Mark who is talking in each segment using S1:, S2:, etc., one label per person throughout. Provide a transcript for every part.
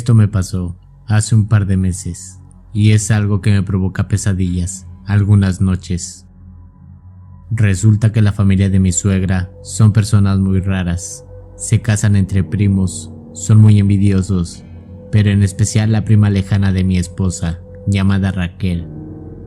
S1: Esto me pasó hace un par de meses y es algo que me provoca pesadillas algunas noches. Resulta que la familia de mi suegra son personas muy raras. Se casan entre primos, son muy envidiosos, pero en especial la prima lejana de mi esposa, llamada Raquel.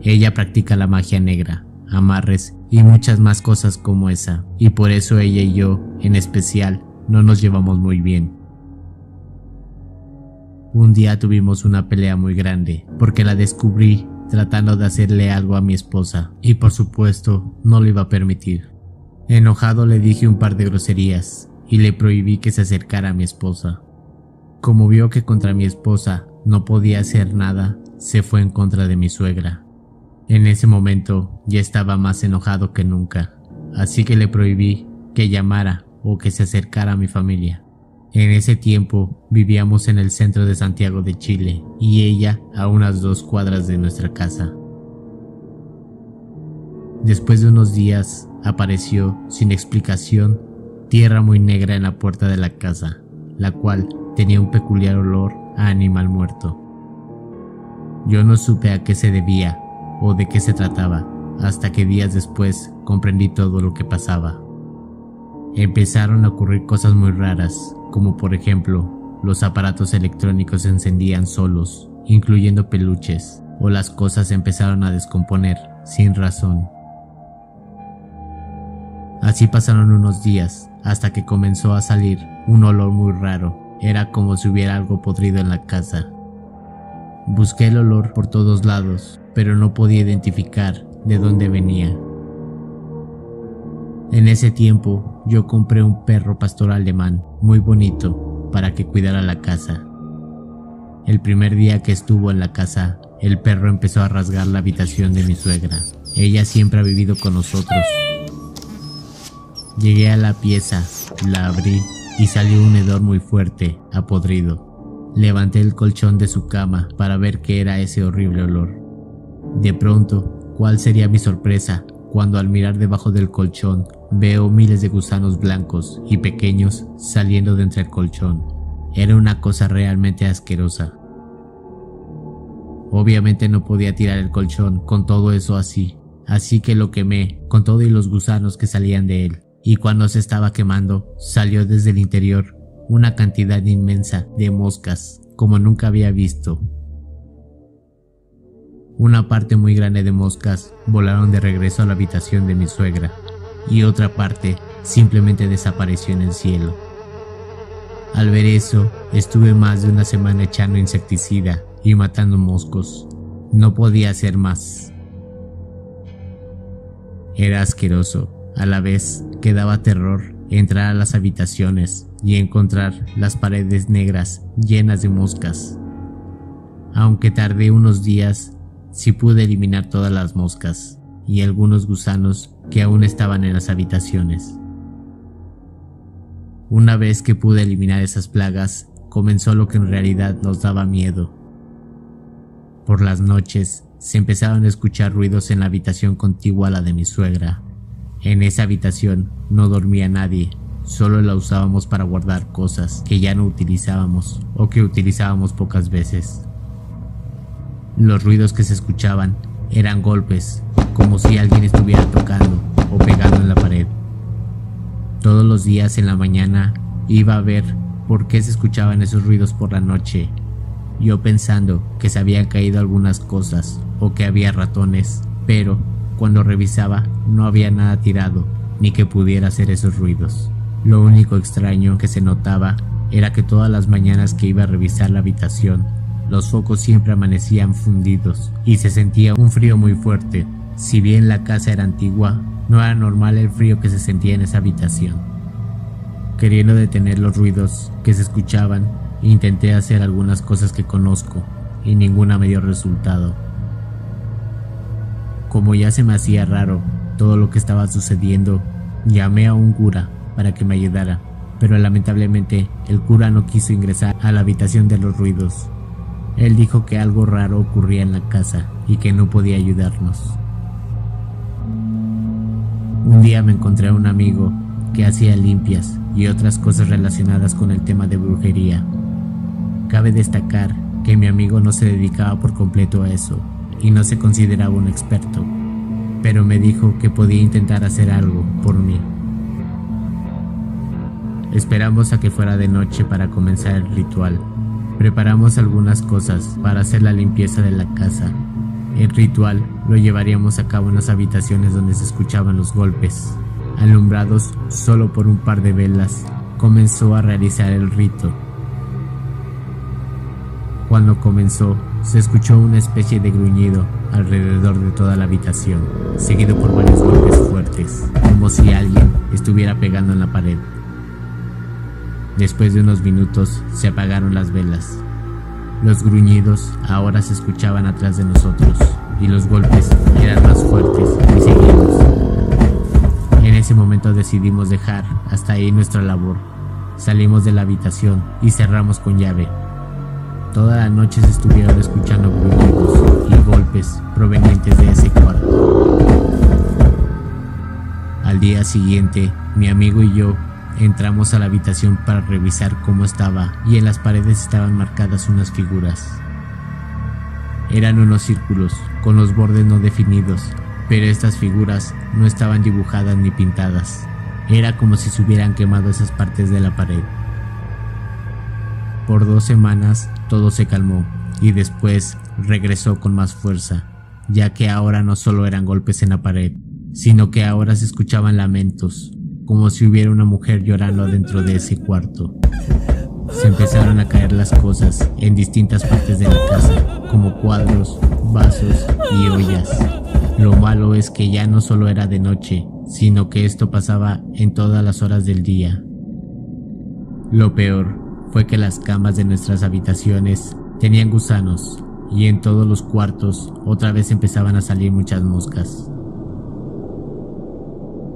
S1: Ella practica la magia negra, amarres y muchas más cosas como esa, y por eso ella y yo, en especial, no nos llevamos muy bien. Un día tuvimos una pelea muy grande, porque la descubrí tratando de hacerle algo a mi esposa, y por supuesto no lo iba a permitir. Enojado le dije un par de groserías, y le prohibí que se acercara a mi esposa. Como vio que contra mi esposa no podía hacer nada, se fue en contra de mi suegra. En ese momento ya estaba más enojado que nunca, así que le prohibí que llamara o que se acercara a mi familia. En ese tiempo vivíamos en el centro de Santiago de Chile y ella a unas 2 cuadras de nuestra casa. Después de unos días apareció, sin explicación, tierra muy negra en la puerta de la casa, la cual tenía un peculiar olor a animal muerto. Yo no supe a qué se debía o de qué se trataba, hasta que días después comprendí todo lo que pasaba. Empezaron a ocurrir cosas muy raras, como por ejemplo, los aparatos electrónicos se encendían solos, incluyendo peluches, o las cosas empezaron a descomponer sin razón. Así pasaron unos días, hasta que comenzó a salir un olor muy raro. Era como si hubiera algo podrido en la casa. Busqué el olor por todos lados, pero no podía identificar de dónde venía. En ese tiempo, yo compré un perro pastor alemán muy bonito para que cuidara la casa. El primer día que estuvo en la casa, el perro empezó a rasgar la habitación de mi suegra. Ella siempre ha vivido con nosotros. Llegué a la pieza, la abrí y salió un hedor muy fuerte, a podrido. Levanté el colchón de su cama para ver qué era ese horrible olor. De pronto, ¿cuál sería mi sorpresa cuando al mirar debajo del colchón veo miles de gusanos blancos y pequeños saliendo de entre el colchón? Era una cosa realmente asquerosa. Obviamente no podía tirar el colchón con todo eso así que lo quemé con todo y los gusanos que salían de él. Y cuando se estaba quemando, salió desde el interior una cantidad inmensa de moscas como nunca había visto. Una parte muy grande de moscas volaron de regreso a la habitación de mi suegra y otra parte simplemente desapareció en el cielo. Al ver eso, estuve más de una semana echando insecticida y matando moscos. No podía hacer más. Era asqueroso, a la vez que daba terror entrar a las habitaciones y encontrar las paredes negras llenas de moscas. Aunque tardé unos días, sí pude eliminar todas las moscas y algunos gusanos que aún estaban en las habitaciones. Una vez que pude eliminar esas plagas, comenzó lo que en realidad nos daba miedo. Por las noches se empezaron a escuchar ruidos en la habitación contigua a la de mi suegra. En esa habitación no dormía nadie, solo la usábamos para guardar cosas que ya no utilizábamos o que utilizábamos pocas veces. Los ruidos que se escuchaban eran golpes, como si alguien estuviera tocando o pegando en la pared. Todos los días en la mañana iba a ver por qué se escuchaban esos ruidos por la noche, yo pensando que se habían caído algunas cosas o que había ratones, pero cuando revisaba no había nada tirado ni que pudiera hacer esos ruidos. Lo único extraño que se notaba era que todas las mañanas que iba a revisar la habitación, los focos siempre amanecían fundidos y se sentía un frío muy fuerte. Si bien la casa era antigua, no era normal el frío que se sentía en esa habitación. Queriendo detener los ruidos que se escuchaban, intenté hacer algunas cosas que conozco y ninguna me dio resultado. Como ya se me hacía raro todo lo que estaba sucediendo, llamé a un cura para que me ayudara, pero lamentablemente el cura no quiso ingresar a la habitación de los ruidos. Él dijo que algo raro ocurría en la casa y que no podía ayudarnos. Un día me encontré a un amigo que hacía limpias y otras cosas relacionadas con el tema de brujería. Cabe destacar que mi amigo no se dedicaba por completo a eso y no se consideraba un experto, pero me dijo que podía intentar hacer algo por mí. Esperamos a que fuera de noche para comenzar el ritual. Preparamos algunas cosas para hacer la limpieza de la casa. El ritual lo llevaríamos a cabo en las habitaciones donde se escuchaban los golpes. Alumbrados solo por un par de velas, comenzó a realizar el rito. Cuando comenzó, se escuchó una especie de gruñido alrededor de toda la habitación, seguido por varios golpes fuertes, como si alguien estuviera pegando en la pared. Después de unos minutos, se apagaron las velas. Los gruñidos ahora se escuchaban atrás de nosotros, y los golpes eran más fuertes y seguidos. En ese momento decidimos dejar hasta ahí nuestra labor. Salimos de la habitación y cerramos con llave. Toda la noche se estuvieron escuchando gruñidos y golpes provenientes de ese cuarto. Al día siguiente, mi amigo y yo entramos a la habitación para revisar cómo estaba, y en las paredes estaban marcadas unas figuras. Eran unos círculos con los bordes no definidos, pero estas figuras no estaban dibujadas ni pintadas. Era como si se hubieran quemado esas partes de la pared. Por 2 semanas todo se calmó y después regresó con más fuerza, ya que ahora no solo eran golpes en la pared, sino que ahora se escuchaban lamentos, como si hubiera una mujer llorando dentro de ese cuarto. Se empezaron a caer las cosas en distintas partes de la casa, como cuadros, vasos y ollas. Lo malo es que ya no solo era de noche, sino que esto pasaba en todas las horas del día. Lo peor fue que las camas de nuestras habitaciones tenían gusanos, y en todos los cuartos otra vez empezaban a salir muchas moscas.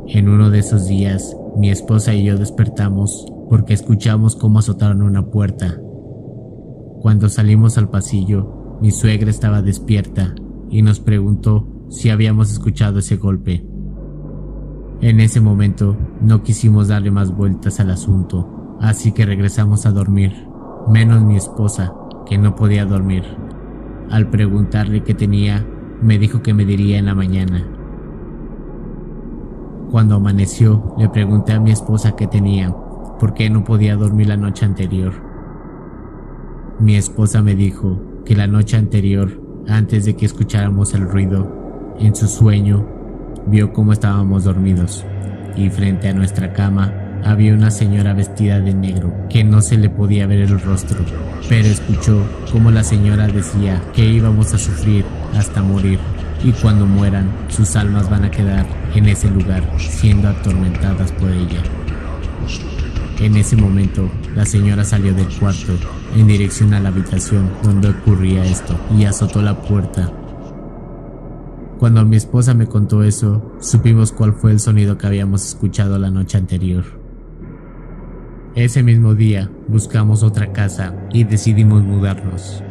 S1: En uno de esos días, mi esposa y yo despertamos porque escuchamos cómo azotaron una puerta. Cuando salimos al pasillo, mi suegra estaba despierta y nos preguntó si habíamos escuchado ese golpe. En ese momento no quisimos darle más vueltas al asunto, así que regresamos a dormir, menos mi esposa, que no podía dormir. Al preguntarle qué tenía, me dijo que me diría en la mañana. Cuando amaneció, le pregunté a mi esposa qué tenía, porque no podía dormir la noche anterior. Mi esposa me dijo que la noche anterior, antes de que escucháramos el ruido, en su sueño, vio cómo estábamos dormidos, y frente a nuestra cama había una señora vestida de negro, que no se le podía ver el rostro, pero escuchó cómo la señora decía que íbamos a sufrir hasta morir, y cuando mueran, sus almas van a quedar en ese lugar, siendo atormentadas por ella. En ese momento, la señora salió del cuarto en dirección a la habitación donde ocurría esto y azotó la puerta. Cuando mi esposa me contó eso, supimos cuál fue el sonido que habíamos escuchado la noche anterior. Ese mismo día, buscamos otra casa y decidimos mudarnos.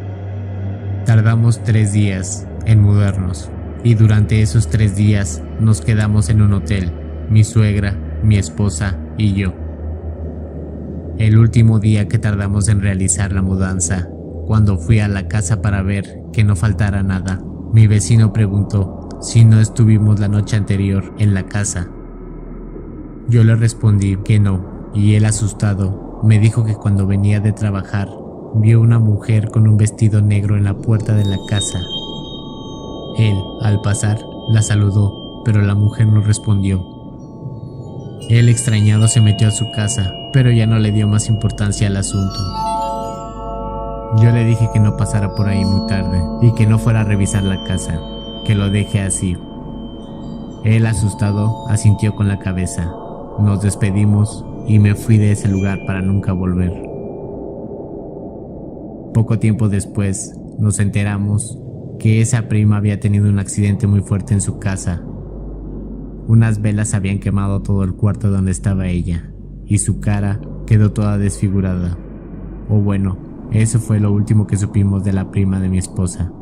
S1: Tardamos 3 días en mudarnos, y durante esos 3 días nos quedamos en un hotel, mi suegra, mi esposa y yo. El último día que tardamos en realizar la mudanza, cuando fui a la casa para ver que no faltara nada, mi vecino preguntó si no estuvimos la noche anterior en la casa. Yo le respondí que no, y él, asustado, me dijo que cuando venía de trabajar vio una mujer con un vestido negro en la puerta de la casa. Él, al pasar, la saludó, pero la mujer no respondió. Él, extrañado, se metió a su casa, pero ya no le dio más importancia al asunto. Yo le dije que no pasara por ahí muy tarde y que no fuera a revisar la casa, que lo deje así. Él, asustado, asintió con la cabeza. Nos despedimos y me fui de ese lugar para nunca volver. Poco tiempo después, nos enteramos que esa prima había tenido un accidente muy fuerte en su casa. Unas velas habían quemado todo el cuarto donde estaba ella, y su cara quedó toda desfigurada. O bueno, eso fue lo último que supimos de la prima de mi esposa.